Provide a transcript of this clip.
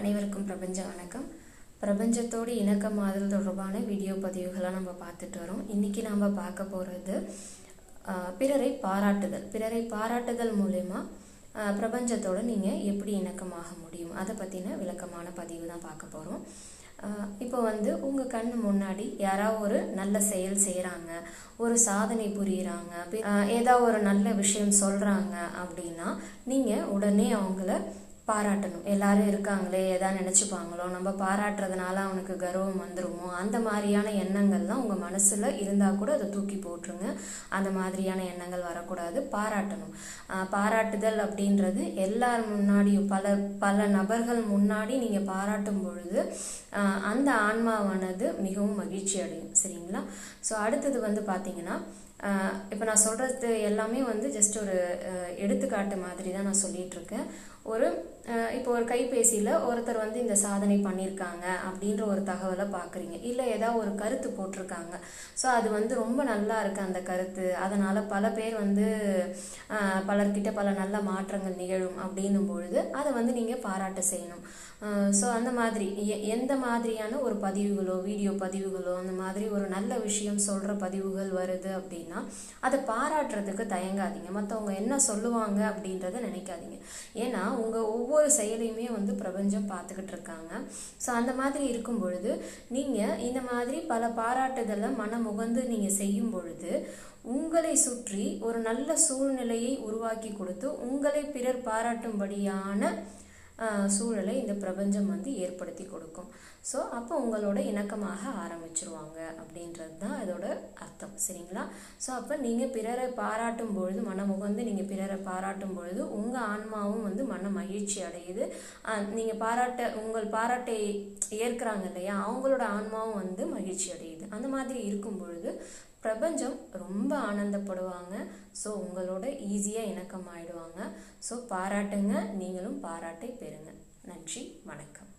அனைவருக்கும் பிரபஞ்ச வணக்கம். பிரபஞ்சத்தோடு இணக்கமாதல் தொடர்பான வீடியோ பதிவுகளை நம்ம பார்த்துட்டு வரோம். இன்னைக்கு நம்ம பார்க்க போகிறது பிறரை பாராட்டுதல் மூலமா பிரபஞ்சத்தோடு நீங்கள் எப்படி இணக்கமாக முடியும் அதை பற்றின விளக்கமான பதிவு தான் பார்க்க போகிறோம். இப்போ உங்கள் கண்ணு முன்னாடி யாராவது ஒரு நல்ல செயல் செய்கிறாங்க, ஒரு சாதனை புரியுறாங்க, ஏதாவது ஒரு நல்ல விஷயம் சொல்கிறாங்க அப்படின்னா நீங்கள் உடனே அவங்கள பாராட்டணும். எல்லாரும் இருக்காங்களே எதாவது நினச்சிப்பாங்களோ, நம்ம பாராட்டுறதுனால அவனுக்கு கர்வம் வந்துருமோ, அந்த மாதிரியான எண்ணங்கள்லாம் உங்கள் மனசில் இருந்தால் கூட அதை தூக்கி போட்டுருங்க. அந்த மாதிரியான எண்ணங்கள் வரக்கூடாது. பாராட்டணும். பாராட்டுதல் அப்படின்றது எல்லார் முன்னாடியும் பல நபர்கள் முன்னாடி நீங்கள் பாராட்டும் பொழுது அந்த ஆன்மாவானது மிகவும் மகிழ்ச்சி அடையும். சரிங்களா? ஸோ அடுத்தது பார்த்தீங்கன்னா, இப்போ நான் சொல்கிறது எல்லாமே ஜஸ்ட் ஒரு எடுத்துக்காட்டு மாதிரி தான் நான் சொல்லிகிட்ருக்கேன். இப்போ ஒரு கைபேசியில் ஒருத்தர் இந்த சாதனை பண்ணியிருக்காங்க அப்படின்ற ஒரு தகவலை பார்க்குறீங்க, இல்லை ஏதாவது ஒரு கருத்து போட்டிருக்காங்க. ஸோ அது ரொம்ப நல்லா இருக்குது அந்த கருத்து, அதனால் பல பேர் பலர்கிட்ட பல நல்ல மாற்றங்கள் நிகழும் அப்படின்னும் பொழுது அதை நீங்கள் பாராட்ட செய்யணும். ஸோ அந்த மாதிரி எந்த மாதிரியான ஒரு பதிவுகளோ வீடியோ பதிவுகளோ அந்த மாதிரி ஒரு நல்ல விஷயம் சொல்கிற பதிவுகள் வருது அப்படின்னா அதை பாராட்டுறதுக்கு தயங்காதீங்க. மற்றவங்க என்ன சொல்லுவாங்க அப்படின்றத நினைக்காதீங்க. ஏன்னா உங்கள் ஒவ்வொரு செயலையுமே பிரபஞ்சம் பார்த்துக்கிட்டு இருக்காங்க. ஸோ அந்த மாதிரி இருக்கும் பொழுது நீங்கள் இந்த மாதிரி பல பாராட்டுதலை மனமுகந்து நீங்கள் செய்யும் பொழுது உங்களை சுற்றி ஒரு நல்ல சூழ்நிலையை உருவாக்கி கொடுத்து உங்களை பிறர் பாராட்டும்படியான சூழலை இந்த பிரபஞ்சம் ஏற்படுத்தி கொடுக்கும். ஸோ அப்போ உங்களோட இணக்கமாக ஆரம்பிச்சிருவாங்க அப்படின்றது தான் இதோட அர்த்தம். சரிங்களா? ஸோ அப்போ நீங்கள் பிறரை பாராட்டும் பொழுது மனமுகந்து நீங்கள் பிறரை பாராட்டும் பொழுது உங்கள் ஆன்மாவும் மன மகிழ்ச்சி அடையுது. நீங்கள் உங்கள் பாராட்டை ஏற்கிறாங்க இல்லையா, அவங்களோட ஆன்மாவும் மகிழ்ச்சி அடையுது. அந்த மாதிரி இருக்கும் பொழுது பிரபஞ்சம் ரொம்ப ஆனந்தப்படுவாங்க. ஸோ உங்களோட ஈஸியாக இணக்கமாயிடுவாங்க. ஸோ பாராட்டுங்க, நீங்களும் பாராட்டை பெறுங்க. நன்றி, வணக்கம்.